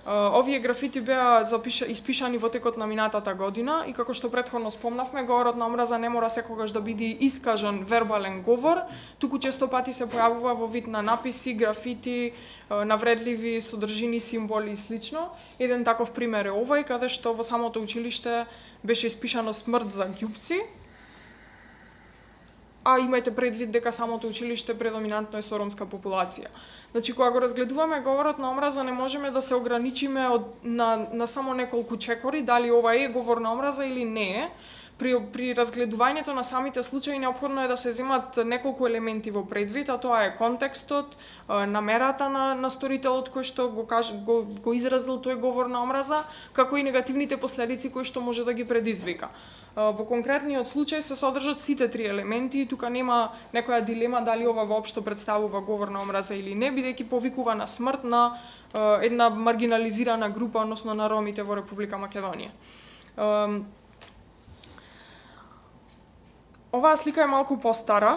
Овие графити беа испишани во текот на минатата година и како што претходно спомнавме, говорот на омраза не мора секогаш да биде искажан вербален говор, туку често пати се појавува во вид на написи, графити, навредливи содржини, символи и слично. Еден таков пример е овој, каде што во самото училиште беше испишано смрт за ѓупци, а имајте предвид дека самото училиште предоминантно е со ромска популација. Значи, кога го разгледуваме говорот на омраза, не можеме да се ограничиме на само неколку чекори, дали ова е говор на омраза или не е. При разгледувањето на самите случаи неопходно е да се земат неколку елементи во предвид, а тоа е контекстот, намерата на сторителот кој што го изразил тој говор на омраза, како и негативните последици кои што може да ги предизвика. Во конкретниот случај се содржат сите три елементи и тука нема некоја дилема дали ова воопшто представува говор на омраза или не, бидејќи повикува на смрт на една маргинализирана група, односно на ромите во Република Македонија. Оваа слика е малку постара.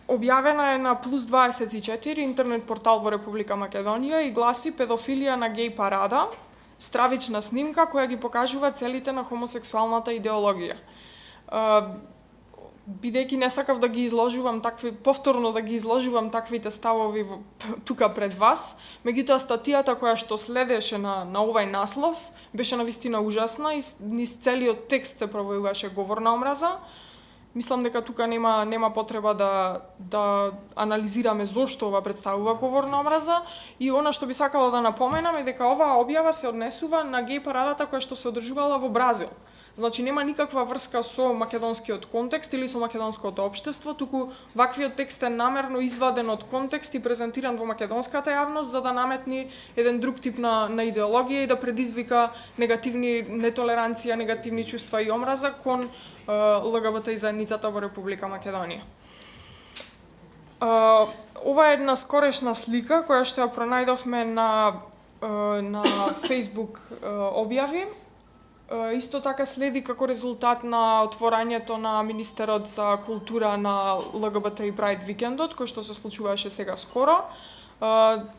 Објавена е на Плюс 24, интернет портал во Република Македонија и гласи "Педофилија на геј парада", стравична снимка која ги покажува целите на хомосексуалната идеологија. Бидејќи не сакав да ги изложувам повторно да ги изложувам таквите ставови тука пред вас, меѓутоа статијата која што следеше на овај наслов беше навистина ужасна и низ целиот текст се провојуваше говор на омраза. Мислам дека тука нема потреба да анализираме зошто ова представува говор на омраза и она што би сакала да напоменам е дека оваа објава се однесува на геј парадата која што се одржувала во Бразил. Значи нема никаква врска со македонскиот контекст или со македонското општество, туку ваквиот текст е намерно изваден од контекст и презентиран во македонската јавност за да наметни еден друг тип на идеологија и да предизвика нетолеранција, негативни чувства и омраза кон ЛГБТ и заедницата во Република Македонија. Ова е една скорешна слика која што ја пронајдовме на Facebook објави. Исто така следи како резултат на отворањето на Министерот за култура на ЛГБТ и Прайд викендот, кој што се случуваше сега скоро.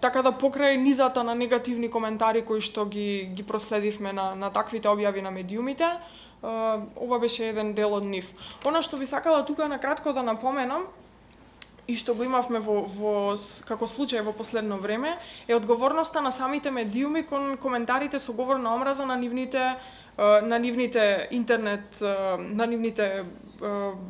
Така да покрај низата на негативни коментари кои што ги проследивме на таквите објави на медиумите, ова беше еден дел од нив. Она што би сакала тука на кратко да напоменам и што го имавме како случај во последно време е одговорноста на самите медиуми кон коментарите со говор на омраза на нивните интернет, на нивните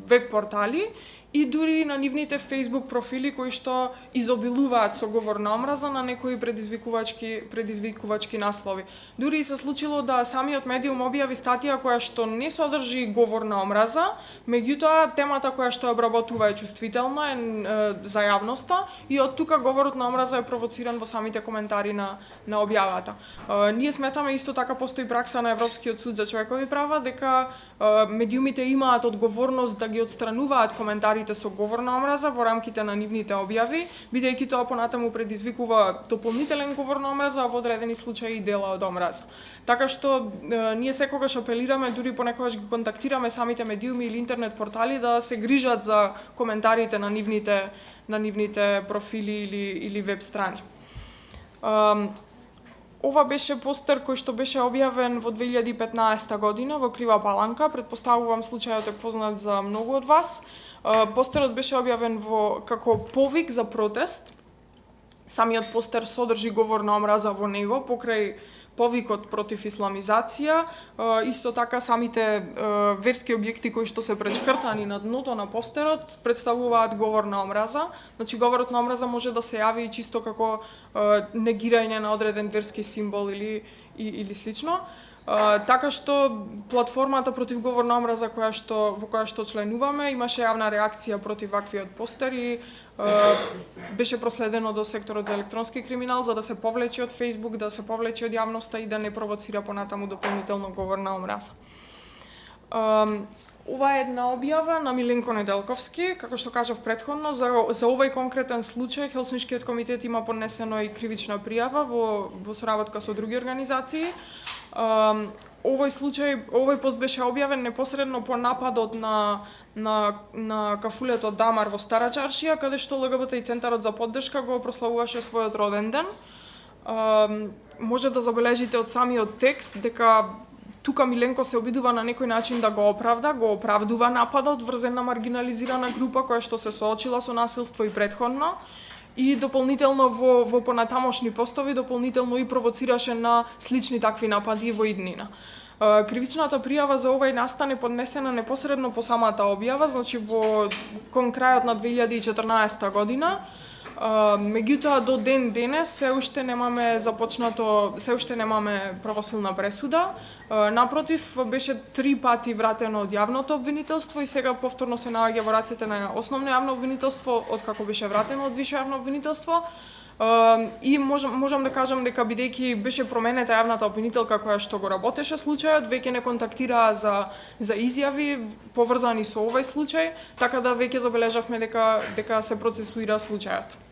веб портали и дури на нивните Facebook профили кои што изобилуваат со говор на омраза на некои предизвикувачки наслови. Дури и се случило да самиот медиум објави статија која што не содржи говор на омраза, меѓутоа темата која што ја обработува е чувствителна за јавноста и од тука говорот на омраза е провоциран во самите коментари на објавата. Ние сметаме исто така постои пракса на Европскиот суд за човекови права дека медиумите имаат одговорност да ги отстрануваат коментарите со говор на омраза во рамките на нивните објави, бидејќи тоа понатаму предизвикува дополнителен говор на омраза, а во одредени случаи и дела од омраза. Така што ние секогаш апелираме, дури понекогаш ги контактираме самите медиуми или интернет портали да се грижат за коментарите на нивните профили или веб страни. Ова беше постер кој што беше објавен во 2015 година во Крива Паланка, претпоставувам случајот е познат за многу од вас. Постерот беше објавен како повик за протест. Самиот постер содржи говор на омраза во него покрај повикот против исламизација, исто така самите верски објекти кои што се пречкртани на дното на постерот представуваат говор на омраза. Значи говорот на омраза може да се јави и чисто како негирање на одреден верски символ или слично. Така што платформата против говор на омраза во која што членуваме имаше јавна реакција против ваквиот постер и беше проследено до секторот за електронски криминал за да се повлече од Facebook, да се повлече од јавноста и да не провоцира понатаму дополнително говор на омраза. Ова е една објава на Миленко Неделковски, како што кажав претходно, за овој конкретен случај Хелсиншкиот комитет има поднесено и кривична пријава во соработка со други организации. Овој пост беше објавен непосредно по нападот на кафулето Дамар во Стара Чаршија, каде што ЛГБТ и Центарот за поддршка го прославуваше својот роден ден. Може да забележите од самиот текст дека тука Миленко се обидува на некој начин да го оправдува нападот врзен на маргинализирана група која што се соочила со насилство и претходно. И дополнително во понатамошни постови дополнително и провоцираше на слични такви напади во иднина. Кривичната пријава за овај настан е поднесена непосредно по самата објава, значи кон крајот на 2014 година. Меѓутоа до ден денес се уште немаме правосилна пресуда. Напротив, беше 3 пати вратено од јавното обвинителство и сега повторно се наоѓа во рацете на основно јавно обвинителство откако беше вратено од висше јавно обвинителство. И можам да кажам дека бидејќи беше променета јавната обвинителка која што го работеше случајот, веќе не контактираа за изјави поврзани со овој случај, така да веќе забележавме дека се процесуира случајот.